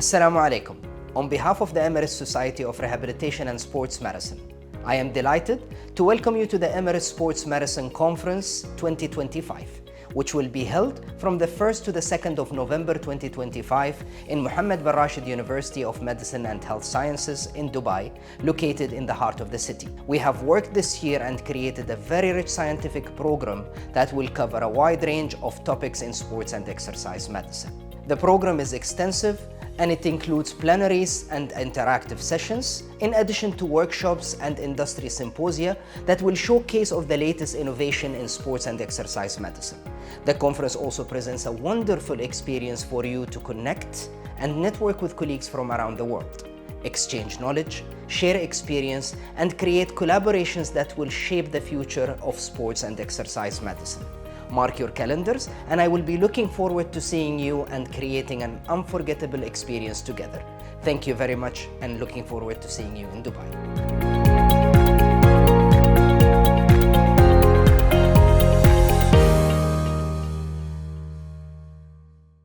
Assalamu alaikum. On behalf of the Emirates Society of Rehabilitation and Sports Medicine, I am delighted to welcome you to the Emirates Sports Medicine Conference 2025, which will be held from the 1st to the 2nd of November 2025 in Mohammed bin Rashid University of Medicine and Health Sciences in Dubai, located in the heart of the city. We have worked this year and created a very rich scientific program that will cover a wide range of topics in sports and exercise medicine. The program is extensive and it includes plenaries and interactive sessions, in addition to workshops and industry symposia that will showcase of the latest innovation in sports and exercise medicine. The conference also presents a wonderful experience for you to connect and network with colleagues from around the world, exchange knowledge, share experience, and create collaborations that will shape the future of sports and exercise medicine. Mark your calendars, and I will be looking forward to seeing you and creating an unforgettable experience together. Thank you very much, and looking forward to seeing you in Dubai.